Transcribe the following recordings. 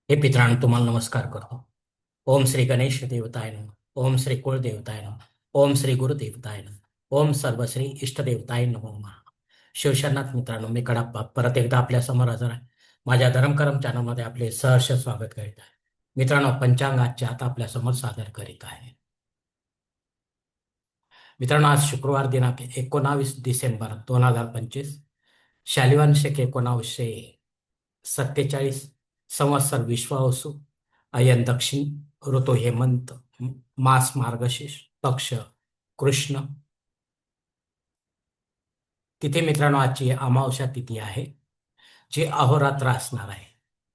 हे पितरांनो, तुम्हाला नमस्कार करतो. ओम श्री गणेश देवताय नमः. ओम श्री कुळ देवताय नमः. ओम श्री गुरुदेवताय नमः. ओम सर्वश्री इष्टदेवताय नमो नमः. शिवशरणात मित्रांनो, मी कडाप्पा परत एकदा आपल्या समोर हजर आहे. माझ्या धर्मकरम चॅनलमध्ये आपले सहर्ष स्वागत करीत आहे. मित्रांनो, पंचांग आजचे आता आपल्या समोर सादर करीत आहे. मित्रांनो, आज शुक्रवार दिनांक 19 डिसेंबर 2025, शालिवान शके 1947, संवत्सर विश्वावसु, अयन दक्षिण, ऋतू हेमंत, मास मार्गशीर्ष, पक्ष कृष्ण. तिथे मित्रांनो, आजची अमावस्या तिथी आहे, जी अहोरात्र असणार आहे.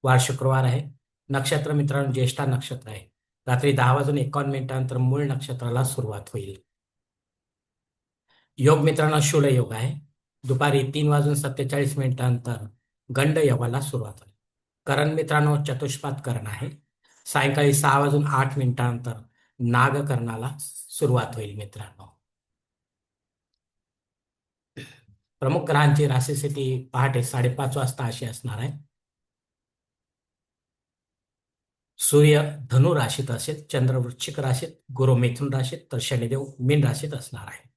वार शुक्रवार आहे. नक्षत्र मित्रांनो ज्येष्ठा नक्षत्र आहे. रात्री 10:51 मूळ नक्षत्राला सुरुवात होईल. योग मित्रांनो शूल योग आहे. दुपारी 3:47 गंड योगाला सुरुवात होईल. करण मित्रांनो चतुष्पाद करण आहे. सायंकाळी 6:08 नागकर्णाला सुरुवात होईल. मित्रांनो, प्रमुख ग्रहांची राशी स्थिती पहाटे 5:30 वाजता अशी असणार आहे. सूर्य धनु राशीत असेल, चंद्र वृश्चिक राशीत, गुरु मिथुन राशीत, तर शनिदेव मीन राशीत असणार आहे.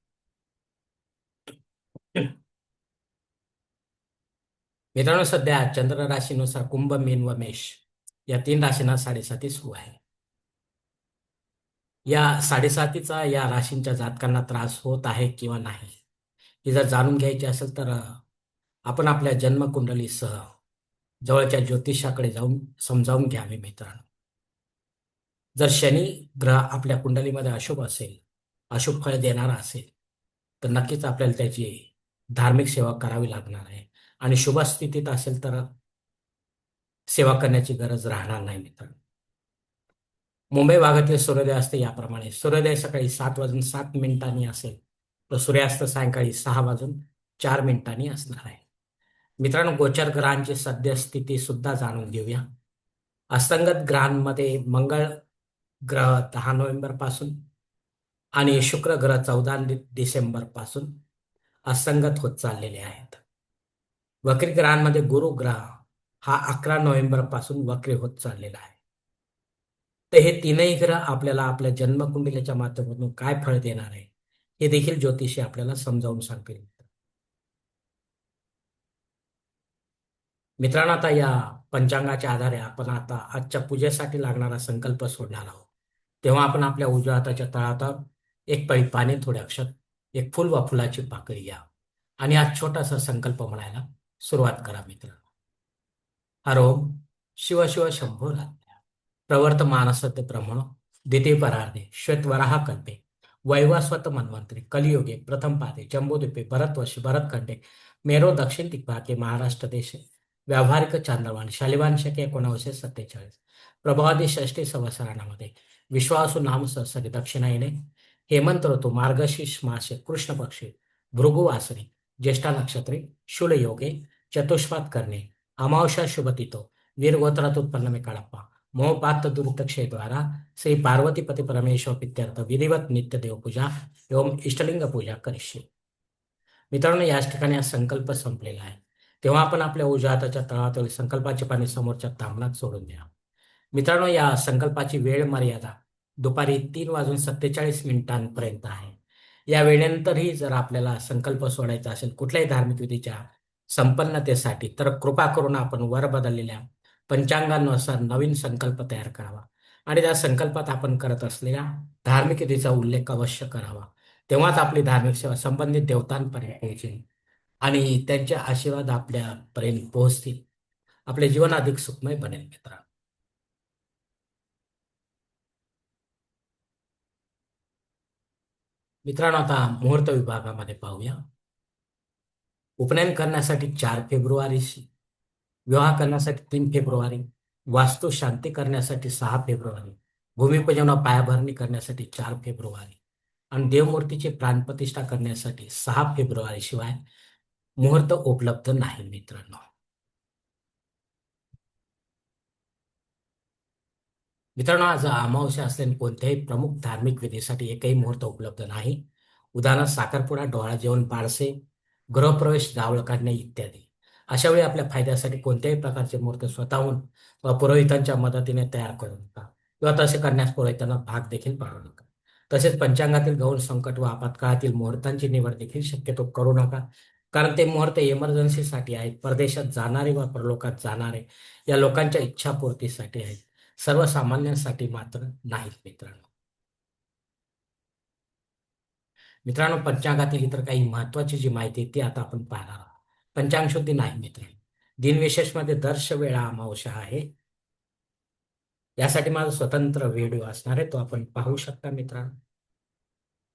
मित्रांनो, सध्या चंद्र राशीनुसार कुंभ, मीन व मेष या 3 राशींना साडेसाती सुरू आहे. या साडेसातीचा या राशींच्या जातकांना त्रास होत आहे किंवा नाही, हे जर जाणून घ्यायचे असेल तर आपण आपल्या जन्मकुंडलीसह जवळच्या ज्योतिषाकडे जाऊन समजावून घ्यावे. मित्रांनो, जर शनी ग्रह आपल्या कुंडलीमध्ये अशुभ असेल, अशुभ फळ देणारा असेल, तर नक्कीच आपल्याला त्याची धार्मिक सेवा करावी लागणार आहे. आणि शुभ स्थितीत असेल तर सेवा करण्याची गरज राहणार नाही. मित्रांनो, मुंबई भागातील सूर्योदय असते याप्रमाणे: सूर्योदय सकाळी 7:07 असेल, तर सूर्यास्त सायंकाळी 6:04 असणार आहे. मित्रांनो, गोचर ग्रहांची सद्यस्थिती सुद्धा जाणून घेऊया. असंगत ग्रहांमध्ये मंगळ ग्रह 10 नोव्हेंबर पासून आणि शुक्र ग्रह 14 डिसेंबर पासून असंगत होत चाललेले आहेत. वक्री ग्रहांमध्ये गुरु ग्रह हा 11 नोव्हेंबर पासून वक्री होत चाललेला आहे. तर हे तीनही ग्रह आपल्याला आपल्या जन्मकुंडलीच्या माध्यमातून काय फळ देणार आहे, हे देखील ज्योतिषी आपल्याला समजावून सांगतील. मित्रांनो, आता या पंचांगाच्या आधारे आपण आता आजच्या पूजेसाठी लागणारा संकल्प सोडणार आहोत. तेव्हा आपण आपल्या उजव्या हाताच्या तळहातावर एक पळी पाणी, थोडे अक्षत, एक फुल वा फुलाची पाकळी घ्या आणि आज छोटासा संकल्प म्हणायला सुरुवात करा. मित्रांनो, हरोम शिव शिव शंभो रात्र्या प्रवर्तमानसत्य ब्रह्मणो द्वितीय परार्धे श्वेतवराह कल्पे वैवस्वत मन्वंतरे कलियुगे प्रथम पादे जम्बूद्वीपे भरतवर्षे भरतखंडे मेरो दक्षिण दिग्भागे महाराष्ट्र देशे व्यावहारिक चांद्रमान शालिवान शके 1947 प्रभावादी षष्ठी संवत्सरामध्ये विश्वासू नाम संवत्सरी दक्षिणायने हेमंत ऋतू मार्गशीर्ष मासे कृष्ण पक्षी भृगुवासरी ज्येष्ठा नक्षत्रे शूल योगे चतुष्पाद करणे अमावस्या शुभ तिथो वीर गोत्रात उत्पन्न में काळप्पा मोहपात दुर्दक्षे द्वारा श्री पार्वतीपती परमेश्वर प्रीत्यर्थ विधिवत नित्य देवपूजा एवं इष्टलिंग पूजा करिष्ये. मित्रांनो, याच ठिकाणी हा संकल्प संपलेला आहे. तेव्हा आपण आपल्या उजव्या हाताच्या तळहातावरील संकल्पाचे पाणी समोरच्या तांबणात सोडून द्या. मित्रांनो, या संकल्पाची वेळ मर्यादा दुपारी 3:47 आहे. या वेळेनंतरही जर आपल्याला संकल्प सोडायचा असेल कुठल्याही धार्मिक विधीच्या संपन्नतेसाठी, तर कृपा करून आपण वर बदललेल्या पंचांगानुसार नवीन संकल्प तयार करावा आणि त्या संकल्पात आपण करत असलेल्या धार्मिक विधीचा उल्लेख अवश्य करावा. तेव्हाच आपली धार्मिक सेवा संबंधित देवतांपर्यंत पोहोचेल आणि त्यांचे आशीर्वाद आपल्यापर्यंत पोहोचतील. आपले जीवन अधिक सुखमय बनेल. मित्रांनो, आता मुहूर्त विभागामध्ये पाहूया. उपनयन करण्यासाठी 4 फेब्रुवारी, विवाह करण्यासाठी 3 फेब्रुवारी, वास्तू शांती करण्यासाठी 6 फेब्रुवारी, भूमिपूजन व पायाभरणी करण्यासाठी 4 फेब्रुवारी आणि देवमूर्तीची प्राणप्रतिष्ठा करण्यासाठी 6 फेब्रुवारी शिवाय मुहूर्त उपलब्ध नाही. मित्रांनो, आज अमावस्या असल्याने कोणत्याही प्रमुख धार्मिक विधीसाठी एकही मुहूर्त उपलब्ध नाही. उदाहरणार्थ साखरपुडा, डोहाळे जेवण, बारसे, गृहप्रवेश, जावळ काढणे इत्यादी. अशा वेळी आपल्या फायद्यासाठी कोणत्याही प्रकारचे मुहूर्त स्वतःहून व पुरोहितांच्या मदतीने तयार करू नका किंवा तसे करण्यास पुरोहितांना भाग देखील पाडू नका. तसेच पंचांगातील गौण संकट व आपत्काळातील मुहूर्तांची निवड देखील शक्यतो करू नका. कारण ते मुहूर्त इमर्जन्सीसाठी आहेत, परदेशात जाणारे व परलोकात जाणारे या लोकांच्या इच्छापूर्तीसाठी आहेत, सर्वसामान्यांसाठी मात्र नाहीत मित्रांनो. मित्रांनो, पंचांगातील इतर काही महत्वाची जी माहिती आहे ती आता आपण पाहणार आहोत. पंचांग शुद्धी नाही मित्रांनो. दिनविशेषमध्ये दर्शवेळा अमावस्या आहे. यासाठी माझा स्वतंत्र व्हिडिओ असणार आहे, तो आपण पाहू शकता मित्रांनो.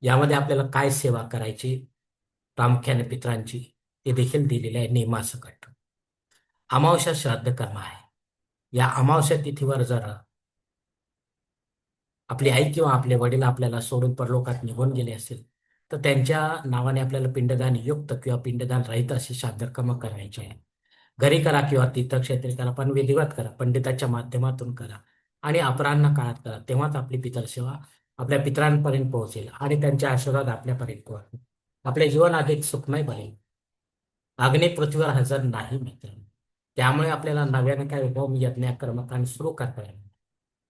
यामध्ये आपल्याला काय सेवा करायची प्रामुख्याने पितरांची ते देखील दिलेले आहे नियमासकट. अमावस्या श्राद्ध कर्म आहे. या अमावस्या तिथीवर जर आपली आई किंवा आपले वडील आपल्याला सोडून परलोकात निघून गेले असेल, तर त्यांच्या नावाने आपल्याला पिंडदान युक्त किंवा पिंडदान रहित अशी श्राद्ध कर्म करायची आहे. घरी करा किंवा तीर्थक्षेत्री करा, पण विधिवत करा, पंडिताच्या माध्यमातून करा आणि अपराह्न काळात करा. तेव्हाच आपली पितरसेवा आपल्या पितरांपर्यंत पोहोचेल आणि त्यांचे आशीर्वाद आपल्यापर्यंत पोहोचेल. आपले जीवन अधिक सुखमय बनेल. अग्नी पृथ्वीवर हजर नाही मित्रांनो. त्यामुळे आपल्याला नव्याने काय होम यज्ञ कर्मकांड सुरू करता येईल.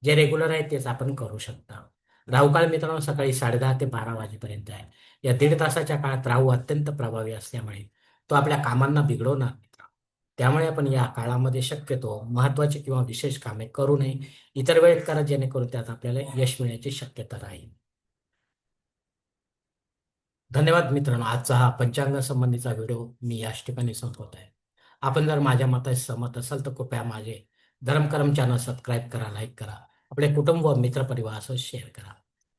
जे रेग्युलर आहे तेच आपण करू शकता. राहुकाळ मित्रांनो सकाळी 10:30 ते 12 वाजेपर्यंत आहे. या दीड तासाच्या काळात राहू अत्यंत प्रभावी असल्यामुळे तो आपल्या कामांना बिघडवणार नाही. त्यामुळे आपण या काळामध्ये शक्यतो महत्त्वाची किंवा विशेष कामे करू नये. इतर वेळेत करा जेणेकरून त्यात आपल्याला यश मिळण्याची शक्यता राहील. धन्यवाद मित्रांनो. आजचा हा पंचांग संबंधीचा व्हिडिओ मी याच ठिकाणी संपवत आहे. आपण जर माझ्या मताशी सहमत असाल तर कृपया माझे धर्मकरम चॅनल सबस्क्राईब करा, लाईक करा. आपले कुटुंब व मित्रपरिवारासह शेअर करा.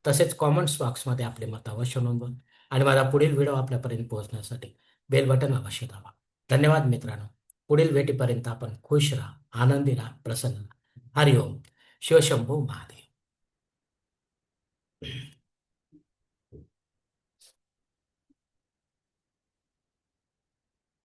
तसेच कॉमेंट्स बॉक्समध्ये आपले मत अवश्य नोंदवा आणि माझा पुढील व्हिडिओ आपल्यापर्यंत पोहोचण्यासाठी बेल बटन अवश्य दाबा. धन्यवाद मित्रांनो. पुढील भेटीपर्यंत आपण खुश राहा, आनंदी राहा, प्रसन्न राहा. हरिओम. शिवशंभू महादेव.